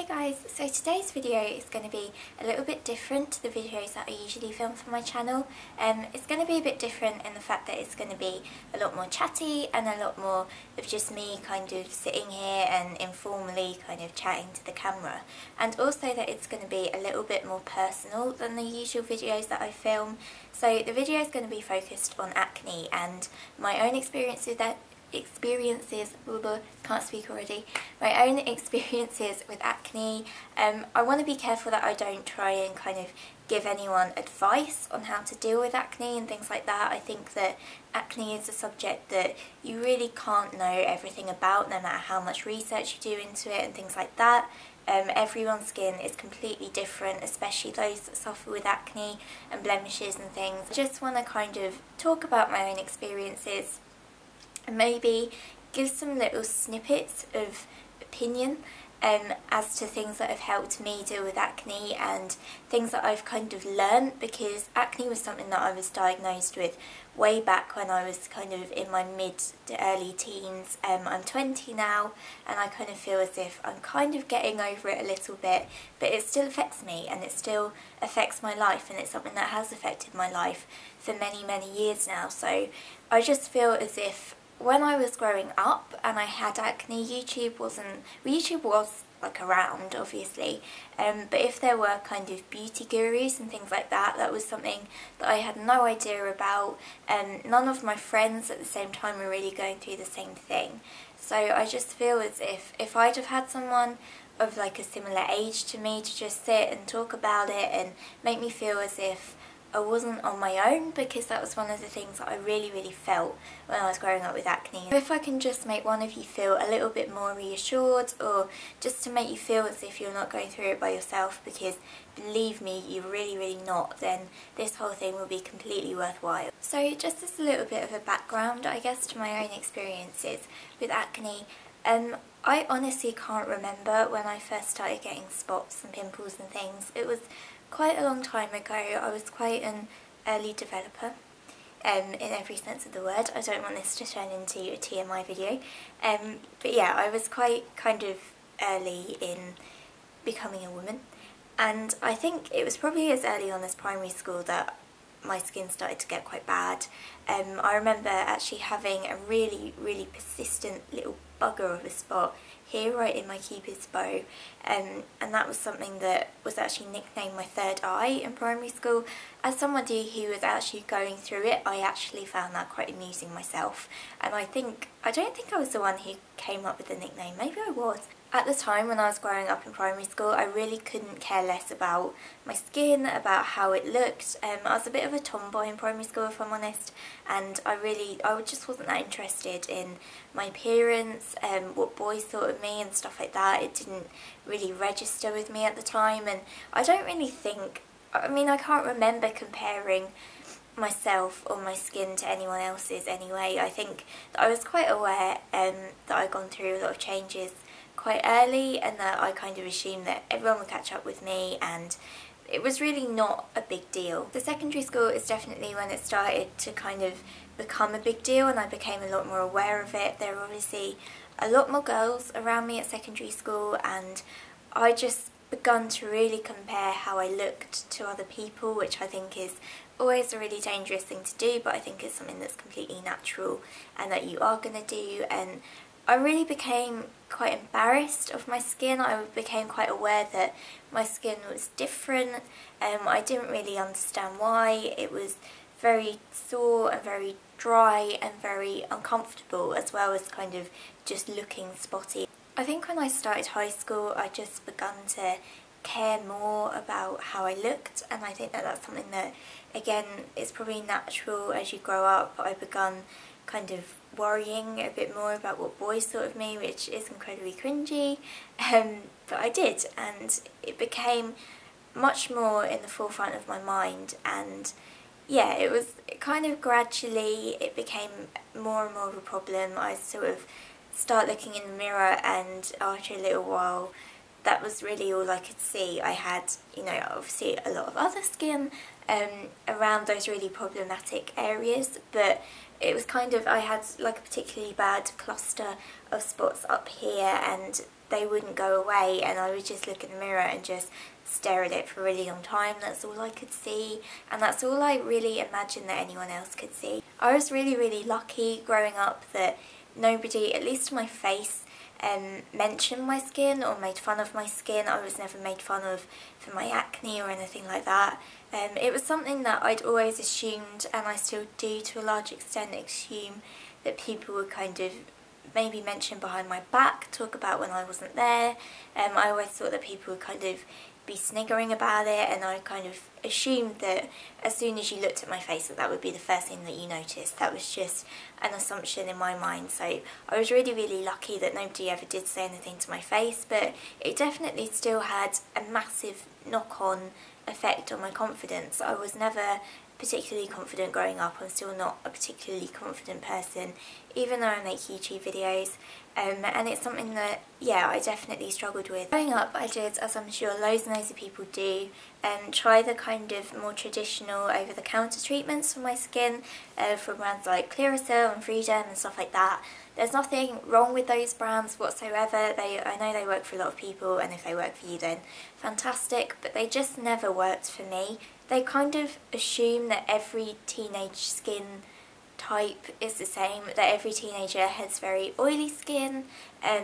Hey guys, so today's video is going to be a little bit different to the videos that I usually film for my channel. It's going to be a bit different in the fact that it's going to be a lot more chatty and a lot more of just me kind of sitting here and informally kind of chatting to the camera. And also that it's going to be a little bit more personal than the usual videos that I film. So the video is going to be focused on acne and my own experience with that. Can't speak already. My own experiences with acne. I want to be careful that I don't try and kind of give anyone advice on how to deal with acne and things like that. I think that acne is a subject that you really can't know everything about, no matter how much research you do into it and things like that. Everyone's skin is completely different, especially those that suffer with acne and blemishes and things. I just want to kind of talk about my own experiences and maybe give some little snippets of opinion as to things that have helped me deal with acne and things that I've kind of learned, because acne was something that I was diagnosed with way back when I was kind of in my mid to early teens. I'm 20 now and I kind of feel as if I'm kind of getting over it a little bit, but it still affects me and it still affects my life, and it's something that has affected my life for many years now. So I just feel as if when I was growing up and I had acne, YouTube was like around, obviously, but if there were kind of beauty gurus and things like that, that was something that I had no idea about. None of my friends at the same time were really going through the same thing. So I just feel as if I'd have had someone of like a similar age to me to just sit and talk about it and make me feel as if I wasn't on my own, because that was one of the things that I really felt when I was growing up with acne. If I can just make one of you feel a little bit more reassured, or just to make you feel as if you're not going through it by yourself, because believe me, you're really not, then this whole thing will be completely worthwhile. So just as a little bit of a background, I guess, to my own experiences with acne, I honestly can't remember when I first started getting spots and pimples and things. It was quite a long time ago. I was quite an early developer in every sense of the word. I don't want this to turn into a TMI video, but yeah, I was quite kind of early in becoming a woman, and I think it was probably as early on as primary school that my skin started to get quite bad. I remember actually having a really persistent little bugger of a spot here right in my cupid's bow, and that was something that was actually nicknamed my third eye in primary school. As somebody who was actually going through it, I actually found that quite amusing myself, and I don't think I was the one who came up with the nickname. Maybe I was. At the time when I was growing up in primary school, I really couldn't care less about my skin, about how it looked. I was a bit of a tomboy in primary school, if I'm honest, and I just wasn't that interested in my appearance, what boys thought of me and stuff like that. It didn't really register with me at the time, and I don't really think, I mean, I can't remember comparing myself or my skin to anyone else's anyway. I think that I was quite aware that I'd gone through a lot of changes quite early, and that I kind of assumed that everyone would catch up with me, and it was really not a big deal. The secondary school is definitely when it started to kind of become a big deal, and I became a lot more aware of it. There were obviously a lot more girls around me at secondary school, and I just begun to really compare how I looked to other people, which I think is always a really dangerous thing to do, but I think it's something that's completely natural and that you are going to do. And I really became quite embarrassed of my skin. I became quite aware that my skin was different. I didn't really understand why. It was very sore and very dry and very uncomfortable, as well as kind of just looking spotty. I think when I started high school, I just begun to care more about how I looked, and I think that that's something that, again, is probably natural as you grow up. I begun kind of worrying a bit more about what boys thought of me, which is incredibly cringy, but I did, and it became much more in the forefront of my mind. And yeah, it was kind of gradually, it became more and more of a problem. I sort of start looking in the mirror, and after a little while, that was really all I could see. I had, you know, obviously a lot of other skin around those really problematic areas, but it was kind of, I had like a particularly bad cluster of spots up here, and they wouldn't go away, and I would just look in the mirror and just stare at it for a really long time. That's all I could see, and that's all I really imagined that anyone else could see. I was really lucky growing up that nobody, at least to my face, mentioned my skin or made fun of my skin. I was never made fun of for my acne or anything like that. It was something that I'd always assumed, and I still do to a large extent assume, that people would kind of maybe mention behind my back, talk about when I wasn't there. I always thought that people would kind of be sniggering about it, and I kind of assumed that as soon as you looked at my face that would be the first thing that you noticed. That was just an assumption in my mind. So I was really lucky that nobody ever did say anything to my face, but it definitely still had a massive knock-on effect on my confidence. I was never particularly confident growing up. I'm still not a particularly confident person, even though I make YouTube videos, and it's something that, yeah, I definitely struggled with. Growing up, I did, as I'm sure loads and loads of people do, try the kind of more traditional over-the-counter treatments for my skin, from brands like Clearasil and Freedom and stuff like that. There's nothing wrong with those brands whatsoever. I know they work for a lot of people, and if they work for you then fantastic, but they just never worked for me. They kind of assume that every teenage skin type is the same, that every teenager has very oily skin,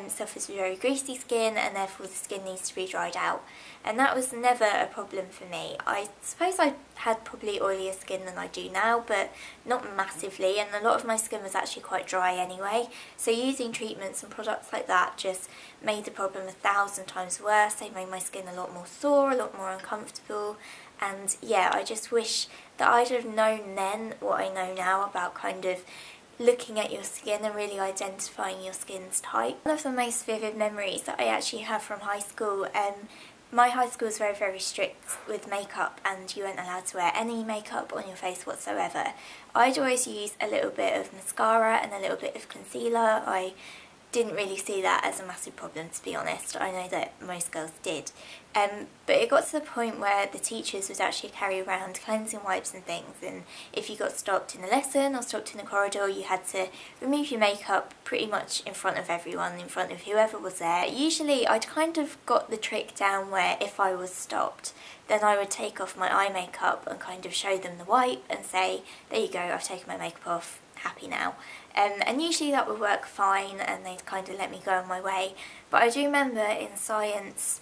suffers with very greasy skin, and therefore the skin needs to be dried out. And that was never a problem for me. I suppose I had probably oilier skin than I do now, but not massively, and a lot of my skin was actually quite dry anyway. So using treatments and products like that just made the problem 1,000 times worse. They made my skin a lot more sore, a lot more uncomfortable. And yeah, I just wish that I'd have known then what I know now about kind of looking at your skin and really identifying your skin's type. One of the most vivid memories that I actually have from high school, my high school was very strict with makeup, and you weren't allowed to wear any makeup on your face whatsoever. I'd always use a little bit of mascara and a little bit of concealer. I didn't really see that as a massive problem, to be honest. I know that most girls did. But it got to the point where the teachers would actually carry around cleansing wipes and things, and if you got stopped in a lesson or stopped in a corridor, you had to remove your makeup pretty much in front of everyone, in front of whoever was there. Usually I'd kind of got the trick down where if I was stopped, then I would take off my eye makeup and kind of show them the wipe and say, there you go, I've taken my makeup off, happy now. And usually that would work fine, and they'd kind of let me go on my way. But I do remember in science,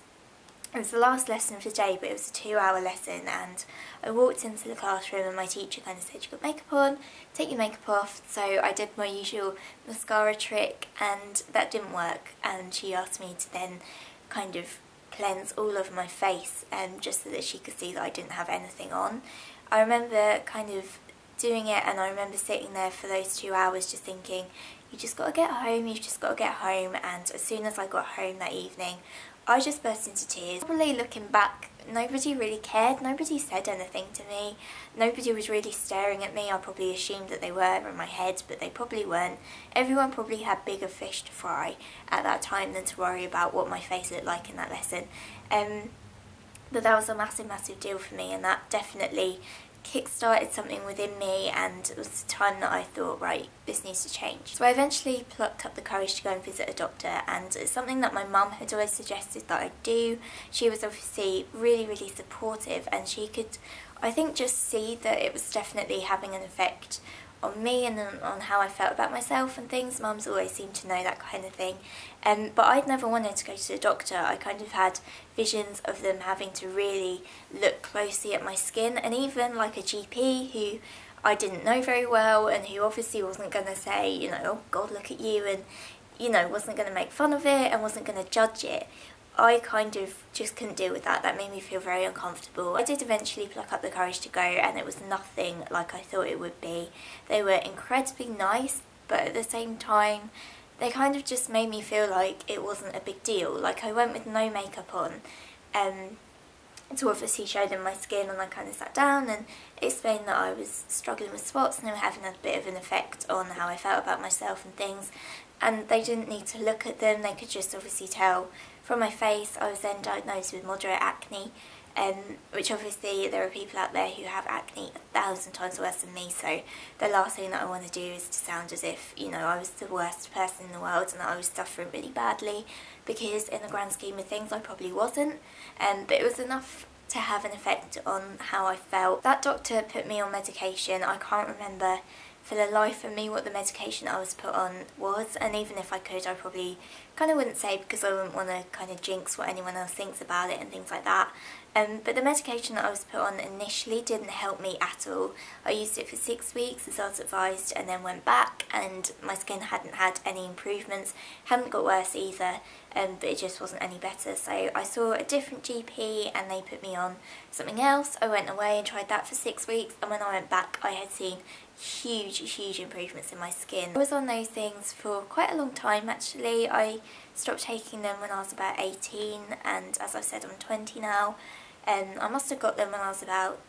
it was the last lesson of the day, but it was a 2-hour lesson, and I walked into the classroom and my teacher kind of said, you've got makeup on, take your makeup off. So I did my usual mascara trick, and that didn't work, and she asked me to then kind of cleanse all of my face, just so that she could see that I didn't have anything on. I remember kind of doing it, and I remember sitting there for those 2 hours just thinking, you just got to get home, you've just got to get home. And as soon as I got home that evening, I just burst into tears. Probably looking back, nobody really cared, nobody said anything to me, nobody was really staring at me. I probably assumed that they were in my head, but they probably weren't. Everyone probably had bigger fish to fry at that time than to worry about what my face looked like in that lesson. But that was a massive deal for me, and that definitely kick-started something within me, and it was the time that I thought, right, this needs to change. So I eventually plucked up the courage to go and visit a doctor, and it's something that my mum had always suggested that I do. She was obviously really supportive, and she could, I think, just see that it was definitely having an effect on me and on how I felt about myself and things. Mums always seemed to know that kind of thing. But I'd never wanted to go to the doctor. I kind of had visions of them having to really look closely at my skin, and even like a GP who I didn't know very well, and who obviously wasn't going to say, you know, oh God, look at you, and, you know, wasn't going to make fun of it and wasn't going to judge it. I kind of just couldn't deal with that. That made me feel very uncomfortable. I did eventually pluck up the courage to go, and it was nothing like I thought it would be. They were incredibly nice, but at the same time, they kind of just made me feel like it wasn't a big deal. Like, I went with no makeup on, to obviously show them my skin, and I kind of sat down and explained that I was struggling with spots and they were having a bit of an effect on how I felt about myself and things. And they didn't need to look at them, they could just obviously tell from my face. I was then diagnosed with moderate acne, which obviously there are people out there who have acne 1,000 times worse than me, so the last thing that I want to do is to sound as if, you know, I was the worst person in the world and that I was suffering really badly, because in the grand scheme of things I probably wasn't, but it was enough to have an effect on how I felt. That doctor put me on medication. I can't remember for the life of me what the medication I was put on was, and even if I could, I probably kind of wouldn't say, because I wouldn't want to kind of jinx what anyone else thinks about it and things like that. But the medication that I was put on initially didn't help me at all. I used it for 6 weeks as I was advised, and then went back, and my skin hadn't had any improvements, hadn't got worse either, but it just wasn't any better. So I saw a different GP and they put me on something else. I went away and tried that for 6 weeks, and when I went back I had seen huge improvements in my skin. I was on those things for quite a long time actually. I stopped taking them when I was about 18, and as I said, I'm 20 now. I must have got them when I was about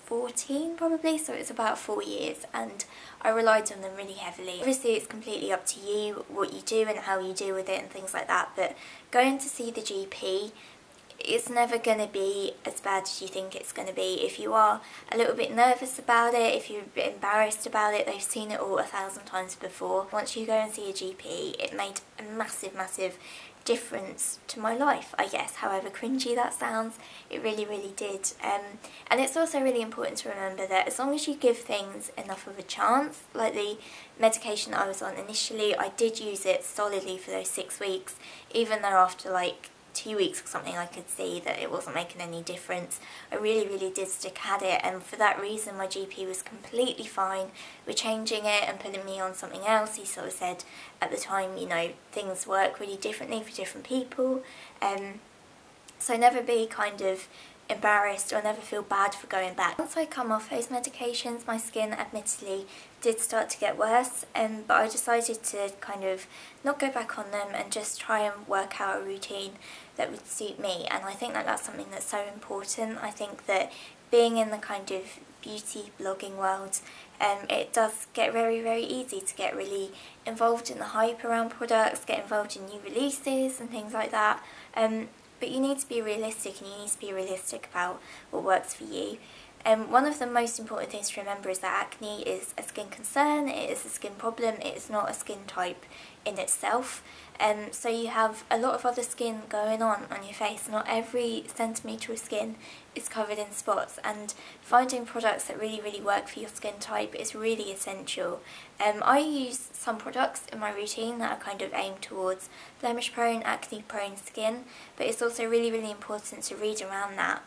14 probably, so it's about 4 years, and I relied on them really heavily. Obviously it's completely up to you what you do and how you deal with it and things like that, but going to see the GP, it's never going to be as bad as you think it's going to be. If you are a little bit nervous about it, if you're a bit embarrassed about it, they've seen it all 1,000 times before. Once you go and see a GP, it made a massive difference to my life, I guess. However cringy that sounds, it really did. And it's also really important to remember that as long as you give things enough of a chance, like the medication that I was on initially, I did use it solidly for those 6 weeks, even though after like 2 weeks or something I could see that it wasn't making any difference. I really did stick at it, and for that reason my GP was completely fine with changing it and putting me on something else. He sort of said at the time, you know, things work really differently for different people, so never be kind of embarrassed or never feel bad for going back. Once I come off those medications, my skin admittedly did start to get worse, but I decided to kind of not go back on them and just try and work out a routine that would suit me, and I think that that's something that's so important. I think that being in the kind of beauty blogging world, it does get very easy to get really involved in the hype around products, get involved in new releases and things like that, but you need to be realistic, and you need to be realistic about what works for you. One of the most important things to remember is that acne is a skin concern, it is a skin problem, it is not a skin type in itself. So you have a lot of other skin going on your face. Not every centimetre of skin is covered in spots, and finding products that really work for your skin type is really essential. I use some products in my routine that are kind of aimed towards blemish prone, acne prone skin, but it's also really important to read around that,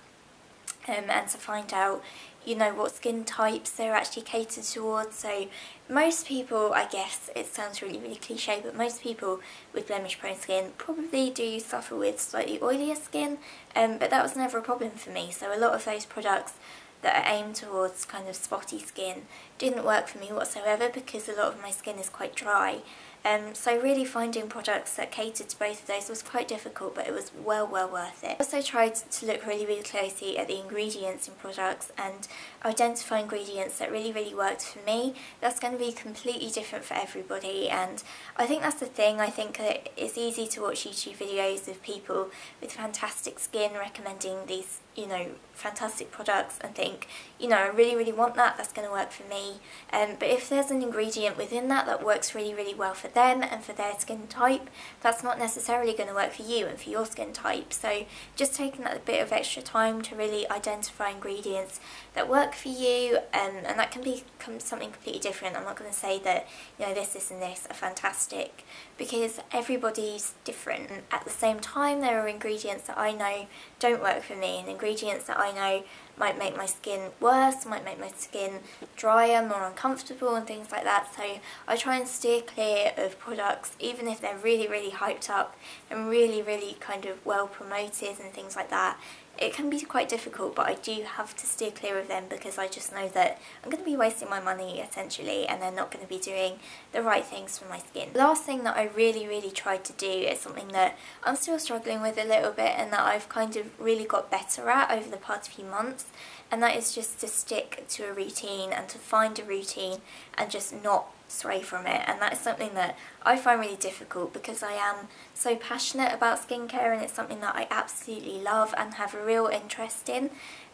and to find out, you know, what skin types they're actually catered towards. So most people, I guess it sounds really cliche, but most people with blemish prone skin probably do suffer with slightly oilier skin, but that was never a problem for me. So a lot of those products that are aimed towards kind of spotty skin didn't work for me whatsoever, because a lot of my skin is quite dry. So really finding products that catered to both of those was quite difficult, but it was well worth it. I also tried to look really closely at the ingredients in products and identify ingredients that really worked for me. That's going to be completely different for everybody, and I think that's the thing. I think that it's easy to watch YouTube videos of people with fantastic skin recommending these, you know, fantastic products and think, you know, I really want that, that's going to work for me. But if there's an ingredient within that that works really well for them and for their skin type, that's not necessarily going to work for you and for your skin type. So just taking that bit of extra time to really identify ingredients that work for you, and that can be something completely different. I'm not going to say that, you know, this and this are fantastic, because everybody's different. At the same time, there are ingredients that I know don't work for me, and ingredients that I know might make my skin worse, might make my skin drier, more uncomfortable and things like that. So I try and steer clear of products, even if they're really hyped up and really kind of well promoted and things like that. It can be quite difficult, but I do have to steer clear of them, because I just know that I'm going to be wasting my money essentially, and they're not going to be doing the right things for my skin. The last thing that I really tried to do is something that I'm still struggling with a little bit, and that I've kind of really got better at over the past few months, and that is just to stick to a routine and to find a routine and just not stray from it, and that is something that I find really difficult because I am so passionate about skincare and it's something that I absolutely love and have a real interest in.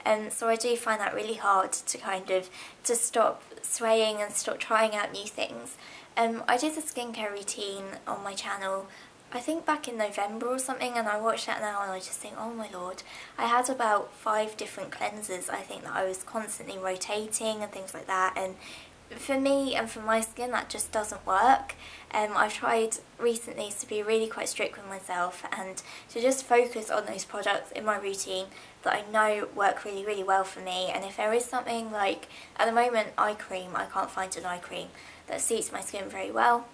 And so I do find that really hard to stop swaying and stop trying out new things. I did a skincare routine on my channel I think back in November or something, and I watched that now and I just think, oh my lord, I had about 5 different cleansers I think that I was constantly rotating and things like that, and for me and for my skin that just doesn't work. I've tried recently to be really quite strict with myself and to just focus on those products in my routine that I know work really, really well for me. And if there is something like, at the moment, eye cream, I can't find an eye cream that suits my skin very well.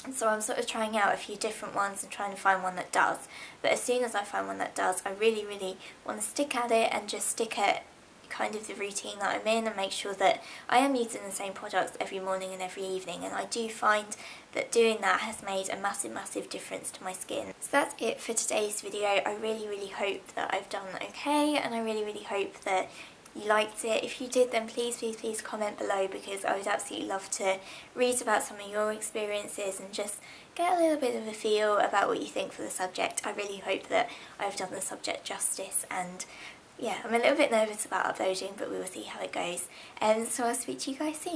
And so I'm sort of trying out a few different ones and trying to find one that does. But as soon as I find one that does, I really, really want to stick at it and just stick at kind of the routine that I'm in and make sure that I am using the same products every morning and every evening. And I do find that doing that has made a massive, massive difference to my skin. So that's it for today's video. I really, really hope that I've done okay, and I really, really hope that you liked it. If you did, then please, please, please comment below, because I would absolutely love to read about some of your experiences and just get a little bit of a feel about what you think for the subject. I really hope that I've done the subject justice, and yeah, I'm a little bit nervous about uploading, but we will see how it goes. So I'll speak to you guys soon.